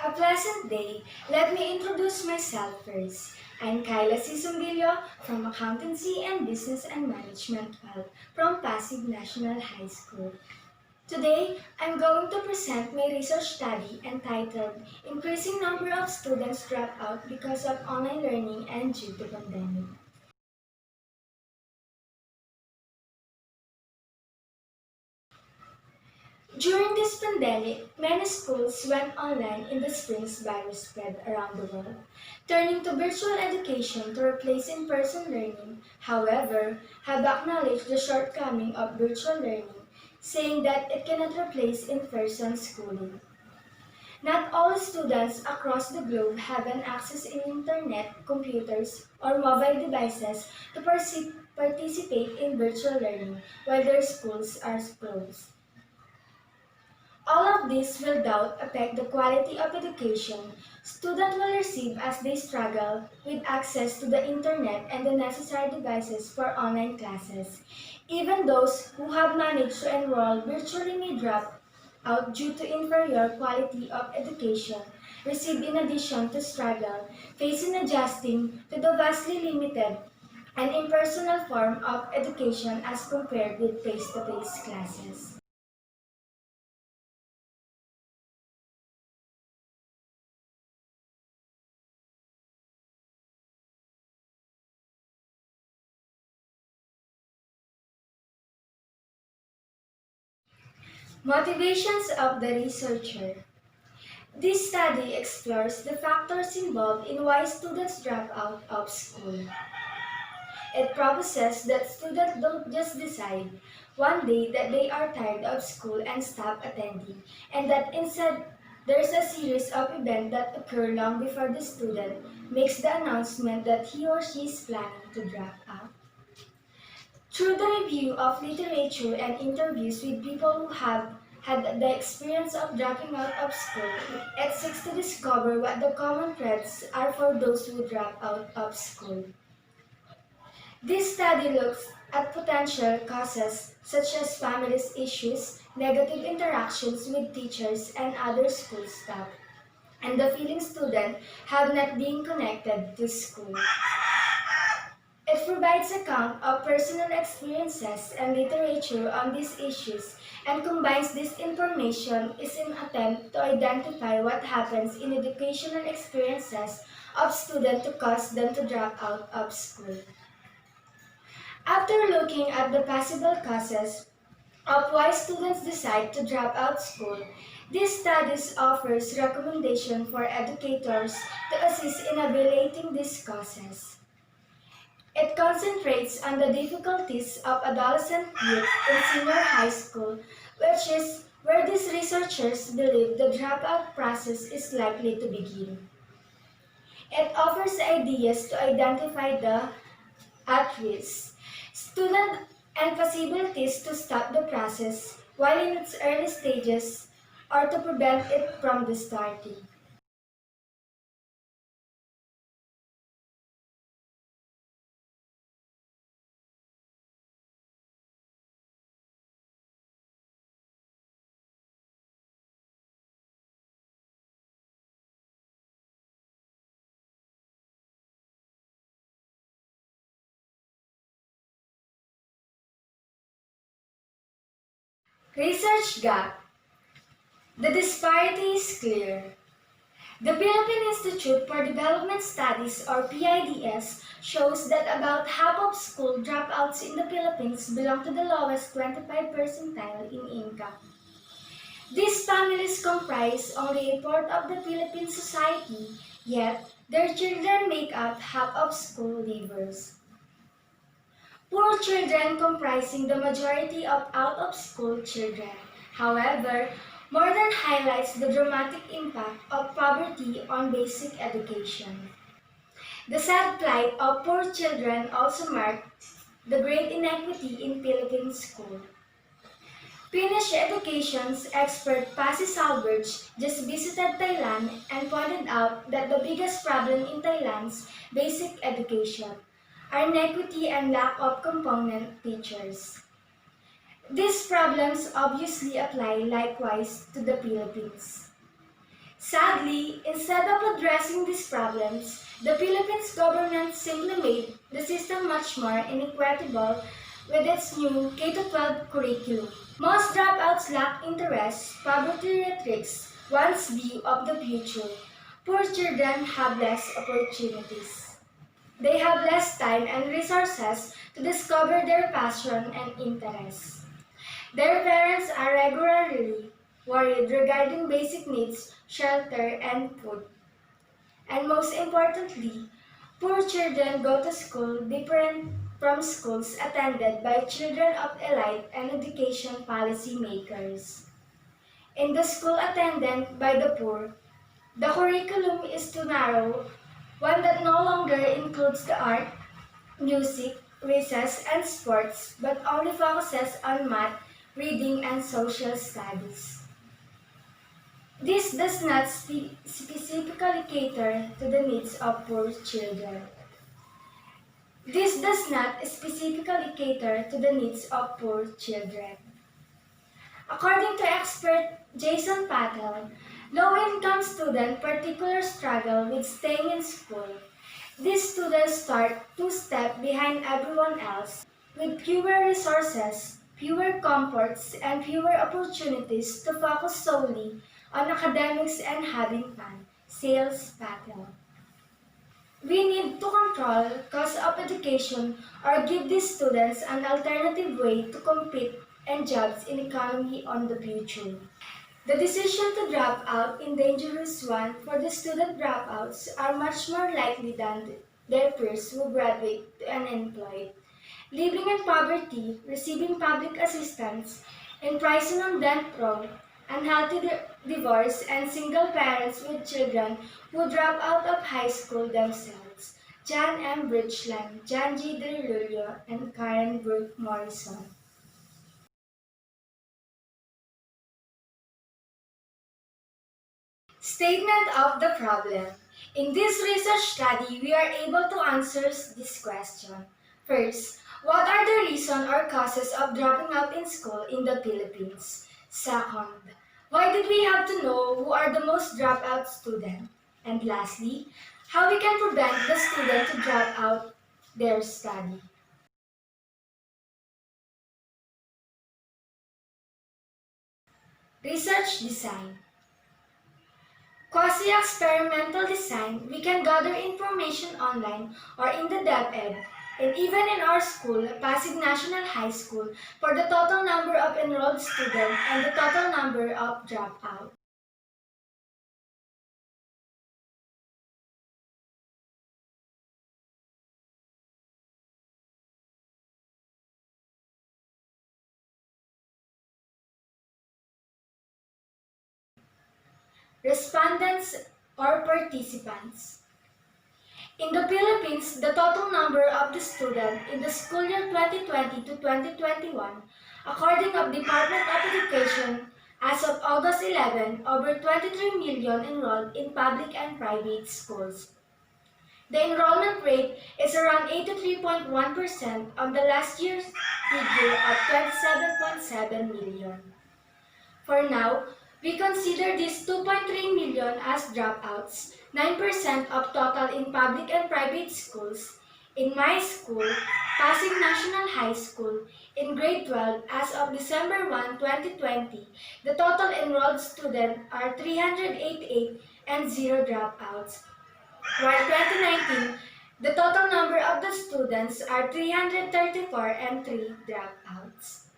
A pleasant day. Let me introduce myself first. I'm Kayla Sombillo from Accountancy and Business and Management 12 from Pasig National High School. Today, I'm going to present my research study entitled Increasing Number of Students Drop Out Because of Online Learning and Due to Pandemic. During this pandemic, many schools went online in the spring's virus spread around the world, turning to virtual education to replace in-person learning. However, have acknowledged the shortcoming of virtual learning, saying that it cannot replace in-person schooling. Not all students across the globe have an access in internet, computers, or mobile devices to participate in virtual learning while their schools are closed. All of this will doubt affect the quality of education students will receive as they struggle with access to the internet and the necessary devices for online classes. Even those who have managed to enroll virtually may drop out due to inferior quality of education received in addition to struggle facing adjusting to the vastly limited and impersonal form of education as compared with face-to-face classes. Motivations of the researcher. This study explores the factors involved in why students drop out of school. It proposes that students don't just decide one day that they are tired of school and stop attending, and that instead there's a series of events that occur long before the student makes the announcement that he or she is planning to drop out. Through the review of literature and interviews with people who have had the experience of dropping out of school, it seeks to discover what the common threats are for those who drop out of school. This study looks at potential causes such as family issues, negative interactions with teachers and other school staff, and the feeling students have not being connected to school. It provides account of personal experiences and literature on these issues and combines this information in an attempt to identify what happens in educational experiences of students to cause them to drop out of school. After looking at the possible causes of why students decide to drop out school, this study offers recommendations for educators to assist in evaluating these causes. It concentrates on the difficulties of adolescent youth in senior high school, which is where these researchers believe the dropout process is likely to begin. It offers ideas to identify the at-risk student and possibilities to stop the process while in its early stages or to prevent it from the starting. Research gap. The disparity is clear. The Philippine Institute for Development Studies or PIDS shows that about half of school dropouts in the Philippines belong to the lowest 25 percentile in income. These families comprise only a fourth of the Philippine society, yet their children make up half of school leavers. Poor children comprising the majority of out-of-school children. However, more than highlights the dramatic impact of poverty on basic education. The sad plight of poor children also marks the great inequity in Philippine schools. Finnish education's expert Pasi Salberg just visited Thailand and pointed out that the biggest problem in Thailand's basic education are inequity and lack of component teachers. These problems obviously apply likewise to the Philippines. Sadly, instead of addressing these problems, the Philippines government simply made the system much more inequitable with its new K-12 curriculum. Most dropouts lack interest, poverty restricts one's view of the future. Poor children have less opportunities. They have less time and resources to discover their passion and interests. Their parents are regularly worried regarding basic needs, shelter, and food. And most importantly, poor children go to school different from schools attended by children of elite and education policy makers. In the school attended by the poor, the curriculum is too narrow, one that no longer includes the art, music, recess, and sports, but only focuses on math, reading, and social studies. This does not specifically cater to the needs of poor children. This does not specifically cater to the needs of poor children. According to expert Jason Patel, low-income students particularly struggle with staying in school. These students start two steps behind everyone else, with fewer resources, fewer comforts, and fewer opportunities to focus solely on academics and having fun. Sales Patel. We need to control cost of education or give these students an alternative way to compete and jobs in economy on the future. The decision to drop out is dangerous one for the student dropouts are much more likely than their peers who graduate unemployed. Living in poverty, receiving public assistance, and pricing on debt prone, unhealthy divorce, and single parents with children who drop out of high school themselves. John M. Bridgeland, John G. DeLulio, and Karen Brooke Morrison. Statement of the problem. In this research study, we are able to answer this question. First, what are the reasons or causes of dropping out in school in the Philippines? Second, why did we have to know who are the most dropout students? And lastly, how we can prevent the student to drop out their study. Research design. Quasi-experimental design, we can gather information online or in the DepEd, and even in our school, Pasig National High School, for the total number of enrolled students and the total number of dropouts. Respondents or participants. In the Philippines, the total number of the students in the school year 2020 to 2021, according of Department of Education, as of August 11, over 23 million enrolled in public and private schools. The enrollment rate is around 83.1% on the last year's figure of 27.7 million. For now, we consider these 2.3 million as dropouts, 9% of total in public and private schools. In my school, Pasig National High School, in grade 12 as of December 1, 2020, the total enrolled students are 388 and 0 dropouts. While 2019, the total number of the students are 334 and 3 dropouts.